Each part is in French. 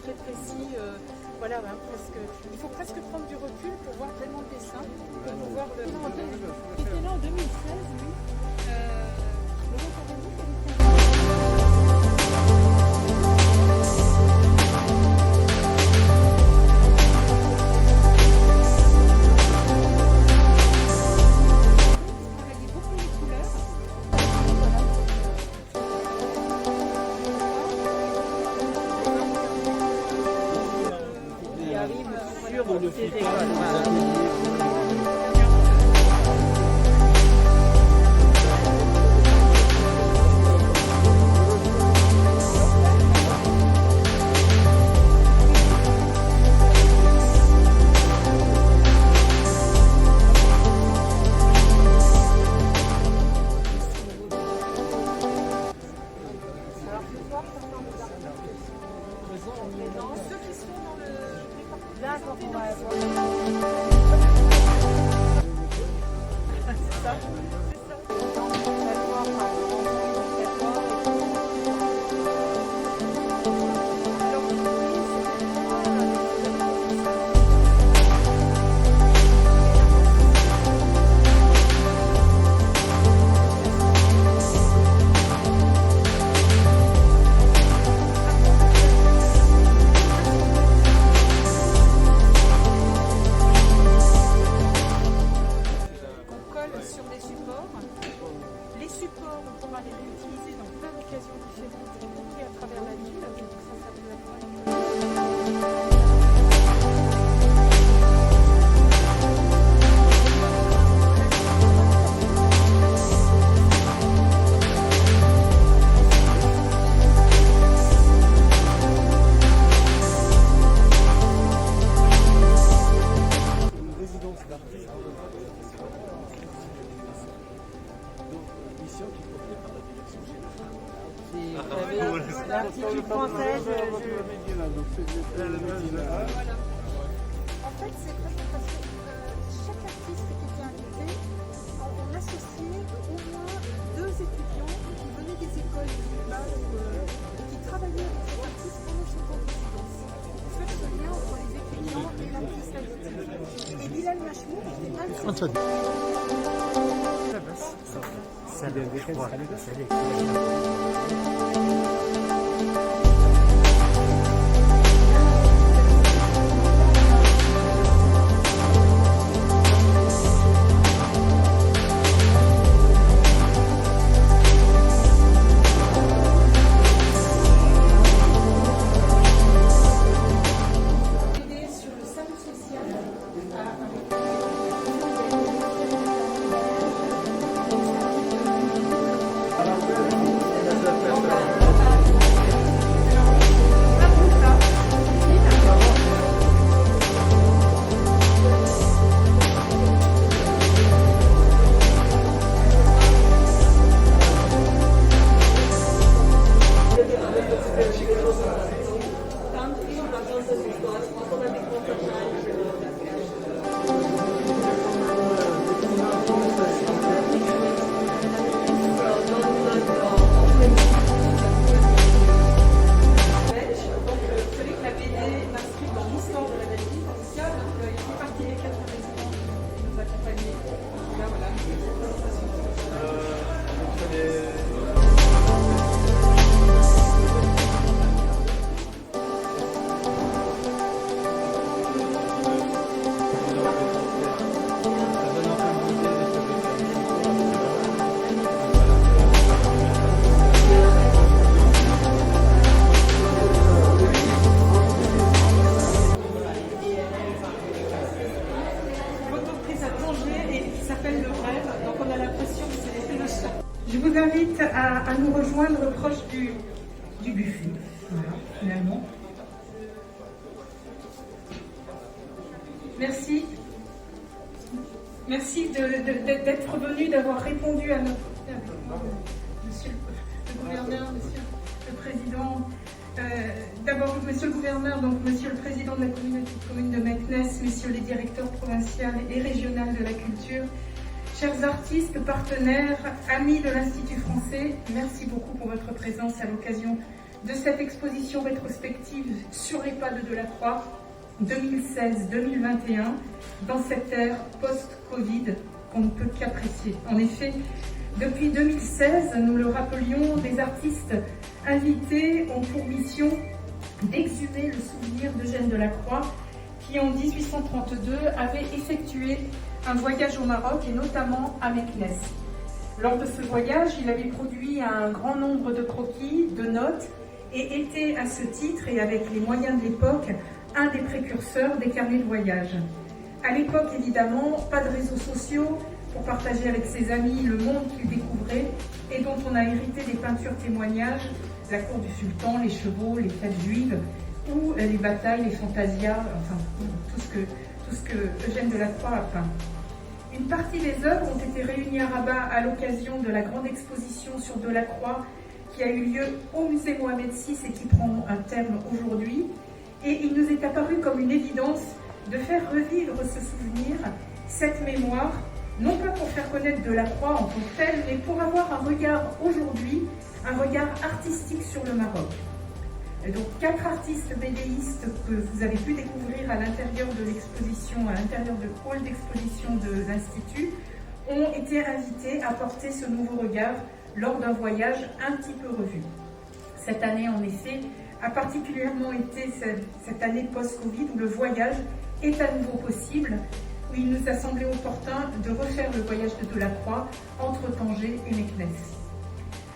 très précis. Voilà, hein, il faut presque prendre du recul pour voir vraiment le dessin, pour voir le... Il était là en 2016, lui. Pour le futur. Ceux qui sont dans le... D'accord, on va voir. C'est ça. Sur des supports. Les supports, on pourra les réutiliser dans plein d'occasions différentes et à travers la ville. Donc ça peut être... L'Institut français, Voilà. En fait, c'est vraiment parce que chaque artiste qui était invité, on associait au moins 2 étudiants qui venaient des écoles du bas qui travaillaient avec cet artiste pendant son temps de résidence. Pour faire ce lien entre les étudiants et l'artiste invité. Et Bilal Machmoud était un de ces Je vous invite à nous rejoindre proche du buffet. Voilà, finalement. Merci. Merci d'être venu, d'avoir répondu à notre... Monsieur le gouverneur, monsieur le président. D'abord, monsieur le gouverneur, donc monsieur le président de la communauté de communes de Meknès, messieurs les directeurs provinciaux et régionaux de la culture, chers artistes, partenaires, amis de l'Institut français, merci beaucoup pour votre présence à l'occasion de cette exposition rétrospective sur les pas de Delacroix 2016-2021 dans cette ère post-Covid qu'on ne peut qu'apprécier. En effet, depuis 2016, nous le rappelions, des artistes invités ont pour mission d'exhumer le souvenir d'Eugène Delacroix qui en 1832 avait effectué un voyage au Maroc et notamment à Meknès. Lors de ce voyage, il avait produit un grand nombre de croquis, de notes et était à ce titre et avec les moyens de l'époque un des précurseurs des carnets de voyage. À l'époque, évidemment, pas de réseaux sociaux pour partager avec ses amis le monde qu'il découvrait et dont on a hérité des peintures témoignages, la cour du sultan, les chevaux, les fêtes juives ou les batailles, les fantasias, enfin tout ce que Eugène Delacroix a peint. Une partie des œuvres ont été réunies à Rabat à l'occasion de la grande exposition sur Delacroix qui a eu lieu au musée Mohamed VI et qui prend un terme aujourd'hui. Et il nous est apparu comme une évidence de faire revivre ce souvenir, cette mémoire, non pas pour faire connaître Delacroix en tant que tel, mais pour avoir un regard aujourd'hui, un regard artistique sur le Maroc. Et donc 4 artistes bédéistes que vous avez pu découvrir à l'intérieur de l'exposition, à l'intérieur du hall d'exposition de l'Institut, ont été invités à porter ce nouveau regard lors d'un voyage un petit peu revu. Cette année, en effet, a particulièrement été cette année post-Covid où le voyage est à nouveau possible, où il nous a semblé opportun de refaire le voyage de Delacroix entre Tanger et Meknès.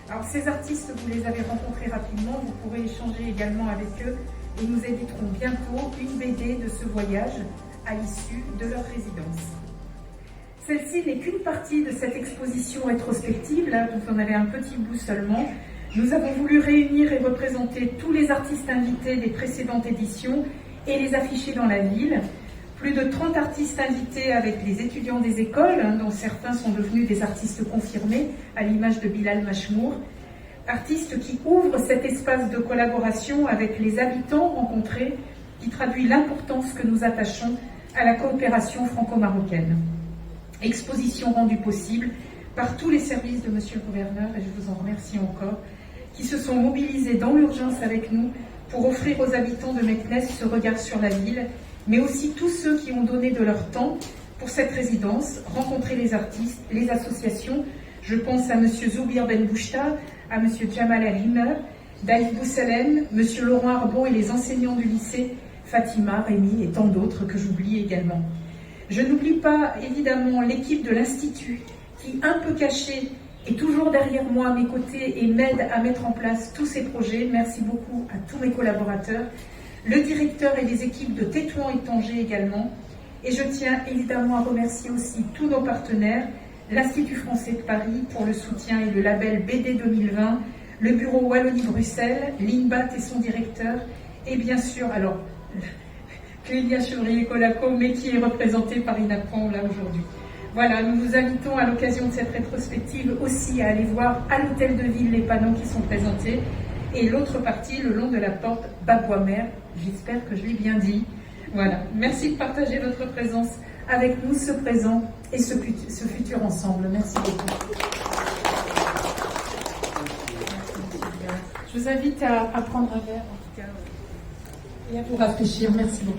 Alors ces artistes, vous les avez rencontrés rapidement, vous pourrez échanger également avec eux et nous éditerons bientôt une BD de ce voyage à l'issue de leur résidence. Celle-ci n'est qu'une partie de cette exposition rétrospective, là dont on avait un petit bout seulement. Nous avons voulu réunir et représenter tous les artistes invités des précédentes éditions et les afficher dans la ville. Plus de 30 artistes invités avec les étudiants des écoles, dont certains sont devenus des artistes confirmés, à l'image de Bilal Machmour. Artistes qui ouvrent cet espace de collaboration avec les habitants rencontrés, qui traduit l'importance que nous attachons à la coopération franco-marocaine. Exposition rendue possible par tous les services de Monsieur le Gouverneur, et je vous en remercie encore, qui se sont mobilisés dans l'urgence avec nous pour offrir aux habitants de Meknès ce regard sur la ville, mais aussi tous ceux qui ont donné de leur temps pour cette résidence, rencontrer les artistes, les associations. Je pense à M. Zoubir Ben Bouchta, à M. Jamal El-Himer, Daïf Boussalem, M. Laurent Arbon et les enseignants du lycée, Fatima, Rémi et tant d'autres que j'oublie également. Je n'oublie pas évidemment l'équipe de l'Institut qui, un peu cachée, est toujours derrière moi à mes côtés et m'aide à mettre en place tous ces projets. Merci beaucoup à tous mes collaborateurs, le directeur et les équipes de Tétouan et Tanger également. Et je tiens évidemment à remercier aussi tous nos partenaires, l'Institut français de Paris pour le soutien et le label BD 2020, le bureau Wallonie-Bruxelles, l'INBAT et son directeur, et bien sûr, alors, Clélia Chevrier-Colaco, mais qui est représentée par Inapron là aujourd'hui. Voilà, nous vous invitons à l'occasion de cette rétrospective aussi à aller voir à l'hôtel de ville les panneaux qui sont présentés et l'autre partie le long de la porte Babois-Mer. J'espère que je l'ai bien dit. Voilà, merci de partager votre présence avec nous, ce présent et ce futur ensemble. Merci beaucoup. Je vous invite à prendre un verre en tout cas et à vous rafraîchir. Merci beaucoup.